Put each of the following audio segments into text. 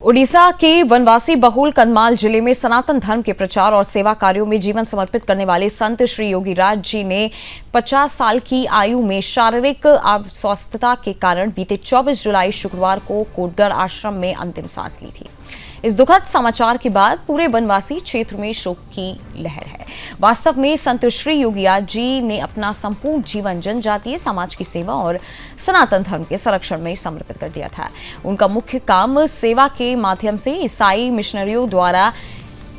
उड़ीसा के वनवासी बहुल कंधमाल जिले में सनातन धर्म के प्रचार और सेवा कार्यों में जीवन समर्पित करने वाले संत श्री योगीराज जी ने 50 साल की आयु में शारीरिक अस्वस्थता के कारण बीते 24 जुलाई शुक्रवार को कोटगढ़ आश्रम में अंतिम सांस ली थी। इस दुखद समाचार के बाद पूरे वनवासी क्षेत्र में शोक की लहर है। वास्तव में संत श्री योगीराज जी ने अपना संपूर्ण जीवन जनजातीय समाज की सेवा और सनातन धर्म के संरक्षण में समर्पित कर दिया था। उनका मुख्य काम सेवा के माध्यम से ईसाई मिशनरियों द्वारा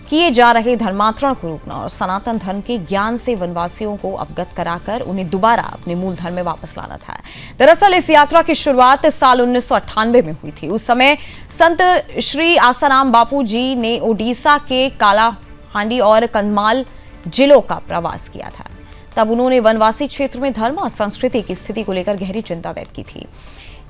किए जा रहे धर्मांतरण को रोकना और सनातन धर्म के ज्ञान से वनवासियों को अवगत कराकर उन्हें दोबारा अपने मूल धर्म में वापस लाना था। दरअसल इस यात्रा की शुरुआत साल 1998 में हुई थी। उस समय संत श्री आसाराम बापू जी ने ओडिशा के कालाहांडी और कंधमाल जिलों का प्रवास किया था। तब उन्होंने वनवासी क्षेत्र में धर्म और संस्कृति की स्थिति को लेकर गहरी चिंता व्यक्त की थी।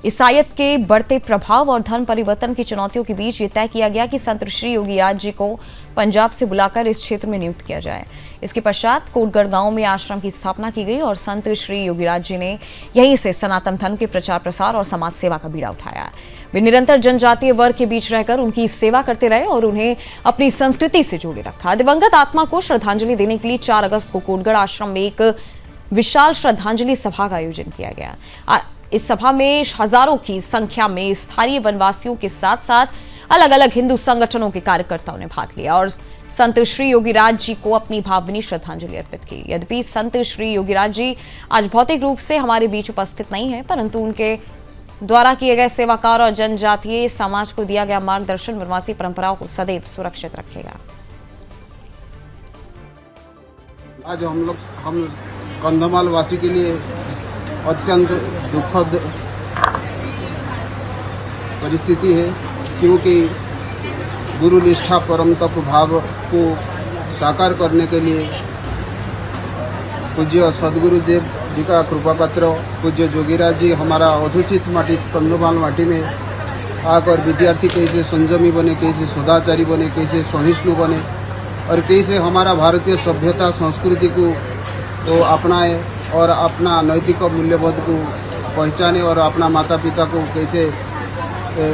ईसाईयत के बढ़ते प्रभाव और धर्म परिवर्तन की चुनौतियों के बीच ये तय किया गया कि संत श्री योगीराज जी को पंजाब से बुलाकर इस क्षेत्र में नियुक्त किया जाए। इसके पश्चात कोटगढ़ गांव में आश्रम की स्थापना की गई और संत श्री योगीराज जी ने यहीं से सनातन धर्म के प्रचार प्रसार और समाज सेवा का बीड़ा उठाया। वे निरंतर जनजातीय वर्ग के बीच रहकर उनकी सेवा करते रहे और उन्हें अपनी संस्कृति से जोड़े रखा। दिवंगत आत्मा को श्रद्धांजलि देने के लिए 4 अगस्त को कोटगढ़ आश्रम में एक विशाल श्रद्धांजलि सभा का आयोजन किया गया। इस सभा में हजारों की संख्या में स्थानीय वनवासियों के साथ साथ अलग अलग हिंदू संगठनों के कार्यकर्ताओं ने भाग लिया और संत श्री योगीराज जी को अपनी भावभीनी श्रद्धांजलि अर्पित की। यद्यपि संत श्री योगीराज जी आज भौतिक रूप से हमारे बीच उपस्थित नहीं है, परंतु उनके द्वारा किए गए सेवा कार्य और जनजातीय समाज को दिया गया मार्गदर्शन वनवासी परंपराओं को सदैव सुरक्षित रखेगा। आज हम कंधमाल वासी के लिए अत्यंत दुखद परिस्थिति है, क्योंकि गुरु निष्ठा परम तप भाव को साकार करने के लिए पूज्य सदगुरु देव जी का कृपा पत्र पूज्य जोगीराज जी हमारा अधूषित माटी कंधमाल माटी में आकर विद्यार्थी कैसे संयमी बने, कैसे सदाचारी बने, कैसे सहिष्णु बने और कैसे हमारा भारतीय सभ्यता संस्कृति को तो अपनाए और अपना नैतिक मूल्यबोध को पहचाने और अपना माता पिता को कैसे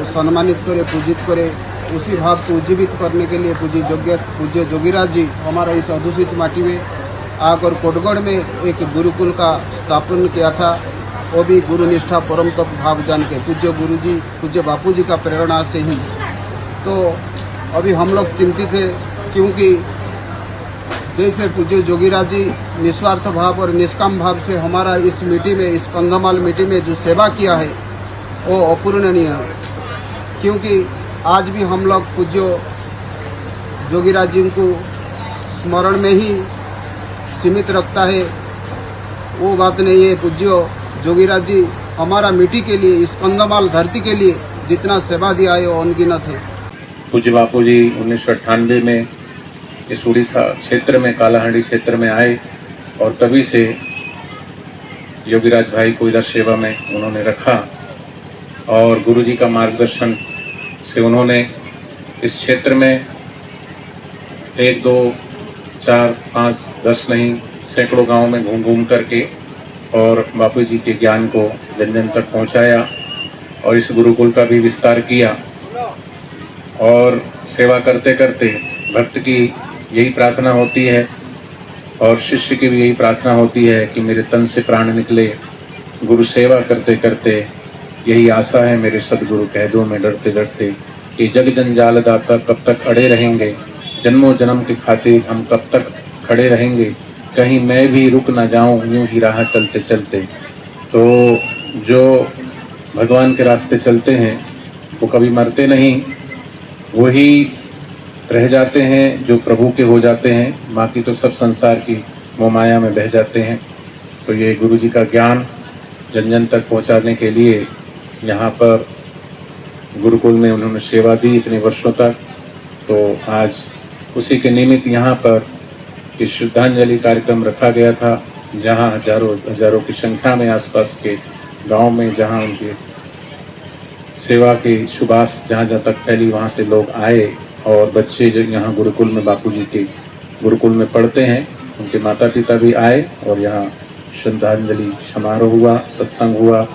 सम्मानित करे, पूजित करे, उसी भाव को उज्जीवित करने के लिए पूज्य जोगीराज जी हमारा इस अधूषित माटी में आकर कोटगढ़ में एक गुरुकुल का स्थापन किया था। वो भी गुरु निष्ठा परम तप भाव जान के पूज्य गुरु जी पूज्य बापू जी का प्रेरणा से ही। तो अभी हम लोग चिंतित है, क्योंकि जैसे पूज्य जोगीराज जी निस्वार्थ भाव और निष्काम भाव से हमारा इस मिट्टी में, इस कंधमाल मिट्टी में जो सेवा किया है वो अपूरणीय है। क्योंकि आज भी हम लोग पूज्य जोगीराज जी को स्मरण में ही सीमित रखता है, वो बात नहीं है। पूज्य जोगीराज जी हमारा मिट्टी के लिए, इस कंधमाल धरती के लिए जितना सेवा दिया है वो अनगिनत है। पूज्य बापू जी 1998 में इस उड़ीसा क्षेत्र में कालाहांडी क्षेत्र में आए और तभी से योगीराज भाई को इधर सेवा में उन्होंने रखा और गुरुजी का मार्गदर्शन से उन्होंने इस क्षेत्र में 1, 2, 4, 5, 10 नहीं सैकड़ों गांव में घूम घूम करके और बापू जी के ज्ञान को जन जन तक पहुंचाया और इस गुरुकुल का भी विस्तार किया। और सेवा करते करते भक्त की यही प्रार्थना होती है और शिष्य की भी यही प्रार्थना होती है कि मेरे तन से प्राण निकले। गुरु सेवा करते करते यही आशा है मेरे सदगुरु कह दो मैं डरते डरते कि जग जंजाल दाता कब तक अड़े रहेंगे, जन्मों जन्म के खातिर हम कब तक खड़े रहेंगे, कहीं मैं भी रुक ना जाऊं यूं ही राह चलते चलते। तो जो भगवान के रास्ते चलते हैं वो कभी मरते नहीं, वही रह जाते हैं जो प्रभु के हो जाते हैं, बाकी तो सब संसार की मोह माया में बह जाते हैं। तो ये गुरु जी का ज्ञान जन जन तक पहुंचाने के लिए यहाँ पर गुरुकुल में उन्होंने सेवा दी इतने वर्षों तक। तो आज उसी के निमित्त यहाँ पर इस श्रद्धांजलि कार्यक्रम रखा गया था, जहाँ हजारों की संख्या में आसपास के गांव में जहाँ उनकी सेवा की सुबास जहाँ तक फैली वहाँ से लोग आए और बच्चे जो यहाँ गुरुकुल में बापूजी के गुरुकुल में पढ़ते हैं उनके माता पिता भी आए और यहाँ श्रद्धांजलि समारोह हुआ, सत्संग हुआ।